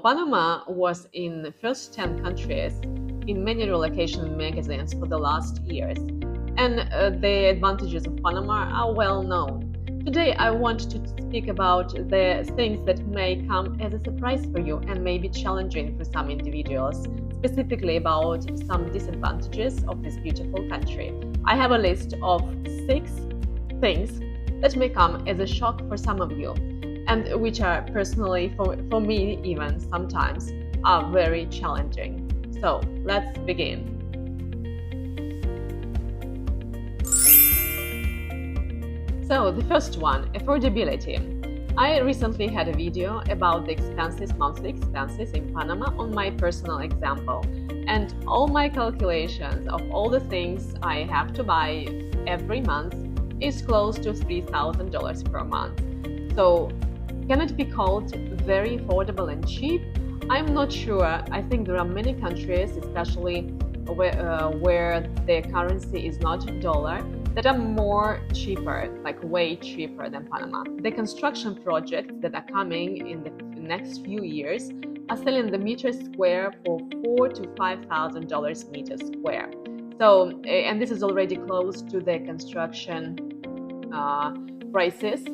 Panama was in the first 10 countries in many relocation magazines for the last years, and the advantages of Panama are well known. Today, I want to speak about the things that may come as a surprise for you and may be challenging for some individuals, specifically about some disadvantages of this beautiful country. I have a list of 6 things that may come as a shock for some of you, and which are personally, for me even sometimes, are very challenging. So let's begin. So the first one, affordability. I recently had a video about the monthly expenses in Panama on my personal example, and all my calculations of all the things I have to buy every month is close to $3,000 per month. So can it be called very affordable and cheap? I'm not sure. I think there are many countries, especially where the currency is not dollar, that are more cheaper, like way cheaper than Panama. The construction projects that are coming in the next few years are selling the meter square for $4,000 to $5,000 meter square. So, and this is already close to the construction prices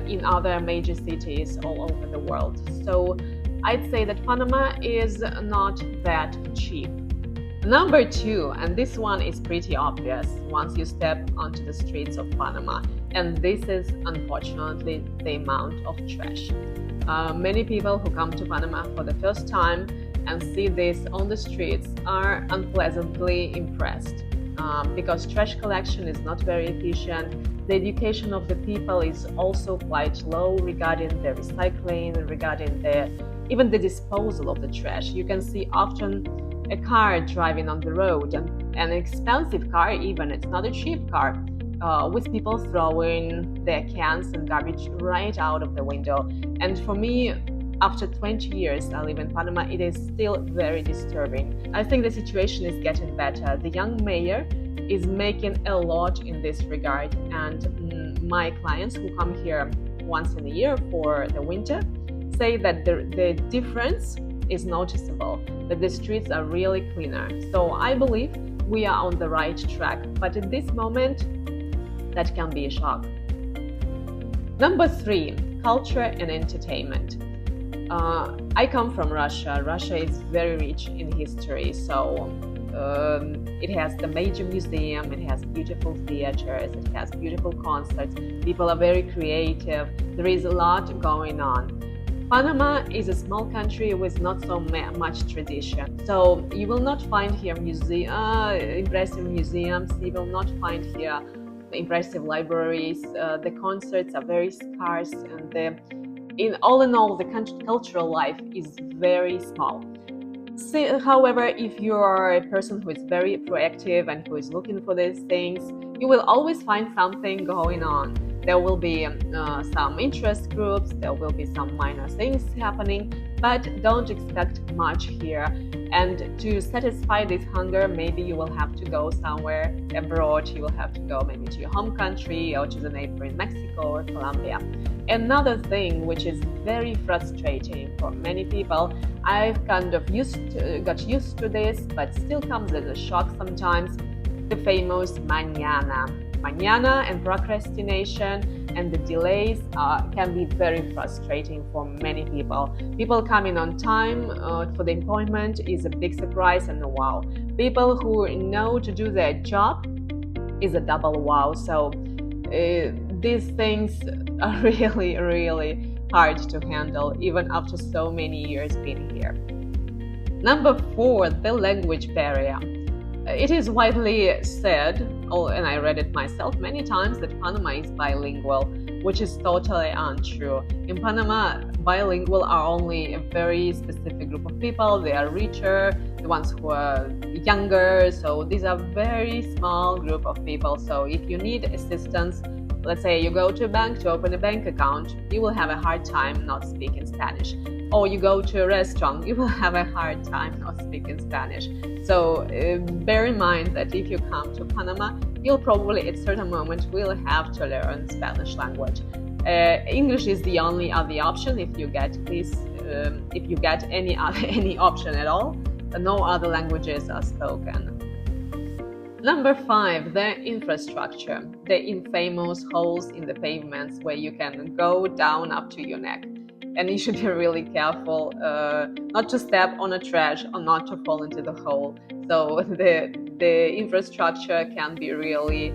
in other major cities all over the world. So I'd say that Panama is not that cheap. Number 2, and this one is pretty obvious once you step onto the streets of Panama, and this is unfortunately the amount of trash. Many people who come to Panama for the first time and see this on the streets are unpleasantly impressed because trash collection is not very efficient. The education of the people is also quite low regarding the recycling, regarding even the disposal of the trash. You can see often a car driving on the road, and an expensive car even, it's not a cheap car, with people throwing their cans and garbage right out of the window. And for me, after 20 years I live in Panama, it is still very disturbing. I think the situation is getting better. The young mayor is making a lot in this regard, and my clients who come here once in a year for the winter say that the difference is noticeable, that the streets are really cleaner. So I believe we are on the right track, but at this moment that can be a shock. Number 3, culture and entertainment. I come from Russia. Russia is very rich in history, so it has the major museum, it has beautiful theaters, it has beautiful concerts. People are very creative. There is a lot going on. Panama is a small country with not so much tradition, so you will not find here impressive museums, you will not find here impressive libraries. The concerts are very scarce, and in all, the cultural life is very small. However, if you are a person who is very proactive and who is looking for these things, you will always find something going on. There will be some interest groups, there will be some minor things happening, but don't expect much here. And to satisfy this hunger, maybe you will have to go somewhere abroad. You will have to go maybe to your home country or to the neighboring Mexico or Colombia. Another thing which is very frustrating for many people, I've kind of got used to this, but still comes as a shock sometimes, the famous mañana and procrastination, and the delays can be very frustrating for many people. People coming on time for the appointment is a big surprise and a wow. People who know to do their job is a double wow. So these things are really, really hard to handle even after so many years being here. Number 4, the language barrier. It is widely said, and I read it myself many times, that Panama is bilingual, which is totally untrue. In Panama, bilingual are only a very specific group of people. They are richer, the ones who are younger, so these are very small group of people. So if you need assistance, let's say you go to a bank to open a bank account, you will have a hard time not speaking Spanish. Or you go to a restaurant, you will have a hard time not speaking Spanish. So bear in mind that if you come to Panama, you'll probably at a certain moment will have to learn Spanish language. English is the only other option if you get any any option at all. No other languages are spoken. Number 5, the infrastructure, the infamous holes in the pavements where you can go down up to your neck. And you should be really careful not to step on a trash or not to fall into the hole. So the infrastructure can be really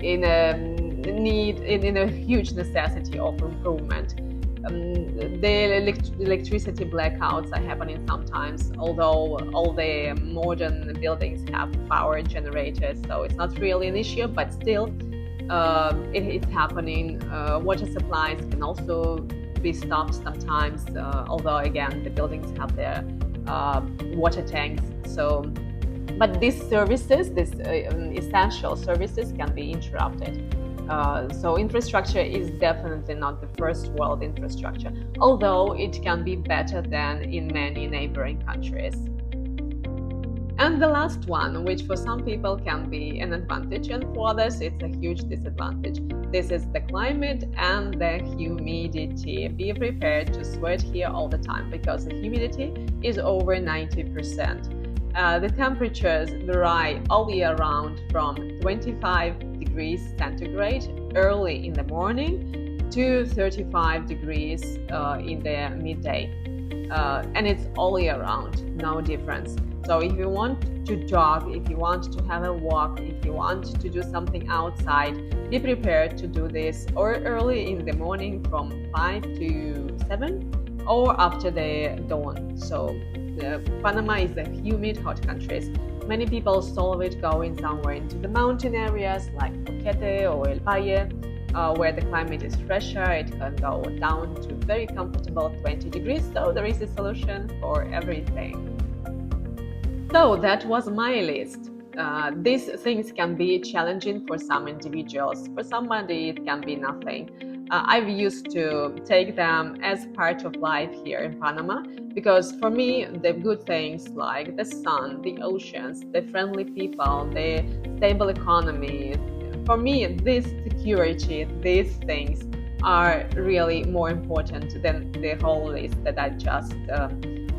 in a huge necessity of improvement. The electricity blackouts are happening sometimes, although all the modern buildings have power generators, so it's not really an issue, but still it's happening. Water supplies can also be stopped sometimes, although again the buildings have their water tanks. But these services, these essential services, can be interrupted. So infrastructure is definitely not the first world infrastructure, although it can be better than in many neighboring countries. And the last one, which for some people can be an advantage and for others it's a huge disadvantage. This is the climate and the humidity. Be prepared to sweat here all the time because the humidity is over 90%. The temperatures vary all year round from 25 degrees centigrade early in the morning to 35 degrees in the midday. And it's all year round, no difference. So if you want to jog, if you want to have a walk, if you want to do something outside, be prepared to do this or early in the morning from 5 to 7 or after the dawn. So Panama is a humid, hot country. Many people solve it going somewhere into the mountain areas like Boquete or El Valle, where the climate is fresher. It can go down to very comfortable 20 degrees, so there is a solution for everything. So that was my list. These things can be challenging for some individuals. For somebody, it can be nothing. I've used to take them as part of life here in Panama because for me, the good things like the sun, the oceans, the friendly people, the stable economy, for me, this security, these things are really more important than the whole list that I just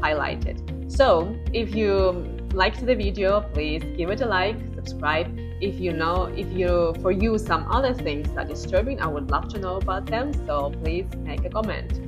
highlighted. So if you liked the video, please give it a like, subscribe. If for you some other things are disturbing, I would love to know about them, so please make a comment.